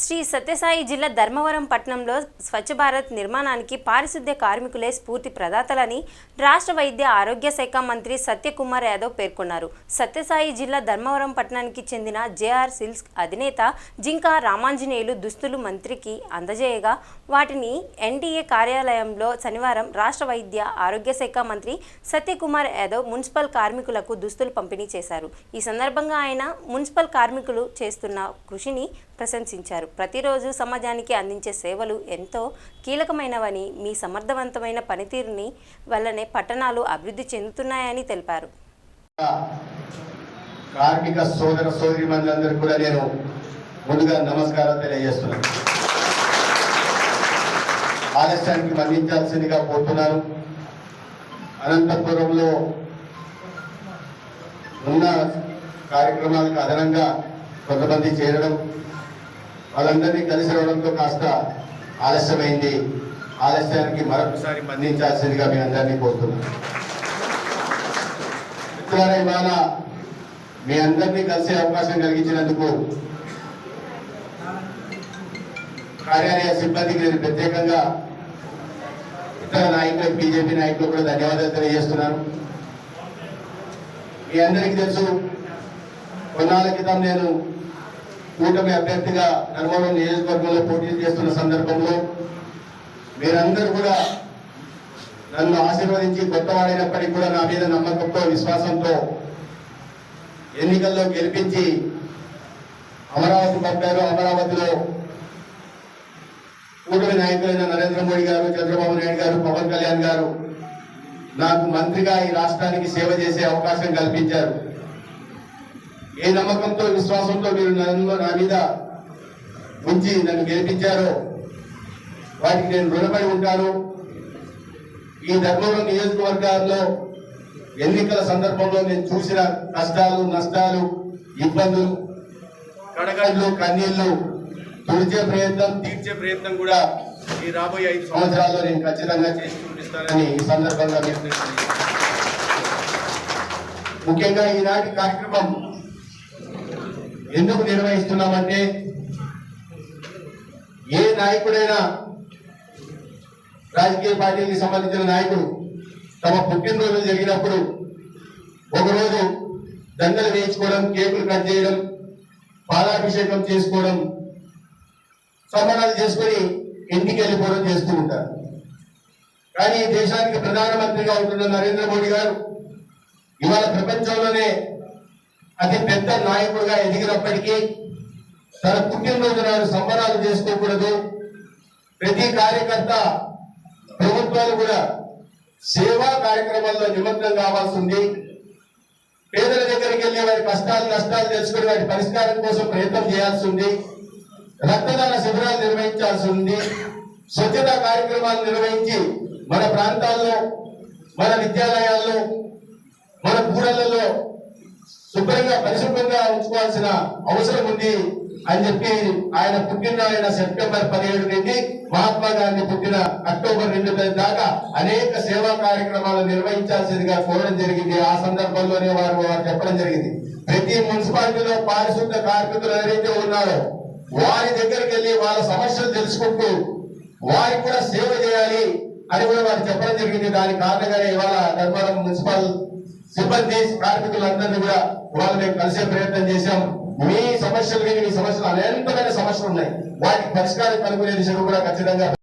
శ్రీ సత్యసాయి జిల్లా ధర్మవరం పట్టణంలో స్వచ్ఛ భారత్ నిర్మాణానికి పారిశుద్ధ్య కార్మికులే స్ఫూర్తి ప్రదాతలని రాష్ట్ర వైద్య ఆరోగ్య శాఖ మంత్రి సత్యకుమార్ యాదవ్ పేర్కొన్నారు. సత్యసాయి జిల్లా ధర్మవరం పట్టణానికి చెందిన జేఆర్ సిల్క్స్ అధినేత జింకా రామాంజనేయులు దుస్తులు మంత్రికి అందజేయగా వాటిని ఎన్డీఏ కార్యాలయంలో శనివారం రాష్ట్ర వైద్య ఆరోగ్య శాఖ మంత్రి సత్యకుమార్ యాదవ్ మున్సిపల్ కార్మికులకు దుస్తులు పంపిణీ చేశారు. ఈ సందర్భంగా ఆయన మున్సిపల్ కార్మికులు చేస్తున్న కృషిని ప్రశంసించారు. ప్రతిరోజు సమాజానికి అందించే సేవలు ఎంతో కీలకమైనవని, మీ సమర్థవంతమైన పనితీరుని వల్లనే పట్టణాలు అభివృద్ధి చెందుతున్నాయని తెలిపారు. కార్మిక సోదర సోదరీమణులందరికీ కూడా నేను ముందుగా నమస్కారం తెలియజేస్తున్నాను. ఆలస్యానికి మన్నించాల్సిందిగా కోరుతున్నాను. అనంతపురంలో ఉన్న కార్యక్రమాలకు అదనంగా కొంతమంది చేరడం, వాళ్ళందరినీ కలిసి రావడంతో కాస్త ఆలస్యమైంది. ఆలస్యానికి మరొకసారి మన్నించాల్సిందిగా మీ అందరినీ కోరుతున్నాను. మిత్రులారా, ఇవాళ మీ అందరినీ కలిసే అవకాశం కలిగించినందుకు కార్యాలయ సిబ్బందికి నేను ప్రత్యేకంగా, ఇతర నాయకులకు, బీజేపీ నాయకులకు కూడా ధన్యవాదాలు తెలియజేస్తున్నాను. మీ అందరికీ తెలుసు, కొన్నాళ్ళ క్రితం నేను కూటమి అభ్యర్థిగా ధర్మవరం నియోజకవర్గంలో పోటీ చేస్తున్న సందర్భంలో మీరందరూ కూడా నన్ను ఆశీర్వదించి కొత్తవాడైనప్పటికీ కూడా నా మీద నమ్మకంతో, విశ్వాసంతో ఎన్నికల్లో గెలిపించి అమరావతి పంపారు. అమరావతిలో కూటమి నాయకులైన నరేంద్ర మోడీ గారు, చంద్రబాబు నాయుడు గారు, పవన్ కళ్యాణ్ గారు నాకు మంత్రిగా ఈ రాష్ట్రానికి సేవ చేసే అవకాశం కల్పించారు. ఏ నమ్మకంతో, విశ్వాసంతో మీరు నా మీద ఉంచి నన్ను గెలిపించారో వాటికి నేను రుణపడి ఉంటాను. ఈ ధర్మవరం నియోజకవర్గాల్లో ఎన్నికల సందర్భంలో నేను చూసిన కష్టాలు, నష్టాలు, ఇబ్బందులు, కడగండ్లు, కన్నీళ్లు తుడిచే ప్రయత్నం, తీర్చే ప్రయత్నం కూడా ఈ రాబోయే 5 సంవత్సరాల్లో నేను ఖచ్చితంగా చేసి చూపిస్తానని ఈ సందర్భంగా మీరు ముఖ్యంగా ఈనాటి కార్యక్రమం ఎందుకు నిర్వహిస్తున్నామంటే, ఏ నాయకుడైనా, రాజకీయ పార్టీకి సంబంధించిన నాయకుడు తమ పుట్టినరోజులు జరిగినప్పుడు ఒకరోజు దండలు వేయించుకోవడం, కేకులు కట్ చేయడం, పాలాభిషేకం చేసుకోవడం, సంబరాలు చేసుకుని ఇంటికి వెళ్ళిపోవడం చేస్తూ ఉంటారు. కానీ దేశానికి ప్రధానమంత్రిగా ఉంటున్న నరేంద్ర మోడీ గారు ఇవాళ ప్రపంచంలోనే అతి పెద్ద నాయకుడిగా ఎదిగినప్పటికీ తన పుట్టినరోజు నాడు సంబరాలు చేసుకోకూడదు, ప్రతి కార్యకర్త, ప్రభుత్వాలు కూడా సేవా కార్యక్రమాల్లో నిమగ్నం కావాల్సి ఉంది. పేదల దగ్గరికి వెళ్ళి వారి కష్టాలు, నష్టాలు తెలుసుకుని వాటి పరిష్కారం కోసం ప్రయత్నం చేయాల్సి ఉంది. రక్తదాన శిబిరాలు నిర్వహించాల్సి ఉంది. స్వచ్ఛతా కార్యక్రమాలు నిర్వహించి మన ప్రాంతాల్లో, మన విద్యాలయాల్లో, మన కూడళ్లలో శుభ్రంగా, పరిశుభ్రంగా ఉంచుకోవాల్సిన అవసరం ఉంది అని చెప్పి ఆయన పుట్టిన సెప్టెంబర్ 17 నుండి మహాత్మా గాంధీ పుట్టిన అక్టోబర్ 2 దాకా అనేక సేవా కార్యక్రమాలు నిర్వహించాల్సిందిగా కోరడం జరిగింది. ఆ సందర్భంలోనే వారు చెప్పడం జరిగింది, ప్రతి మున్సిపాలిటీలో పారిశుద్ధ కార్మికులు ఎవరైతే ఉన్నారో వారి దగ్గరికి వెళ్ళి వాళ్ళ సమస్యలు తెలుసుకుంటూ వారికి కూడా సేవ చేయాలి అని కూడా వారు చెప్పడం జరిగింది. దాని కారణంగానే ఇవాళ ధర్మవరం మున్సిపల్ సిబ్బంది, కార్మికులందరినీ కూడా ఇవాళ మేము కలిసే ప్రయత్నం చేశాం. మీ సమస్యలు, మీ సమస్యలు అనంతమైన సమస్యలు ఉన్నాయి, వాటికి పరిష్కారం కనుగొనే దిశగా కూడా ఖచ్చితంగా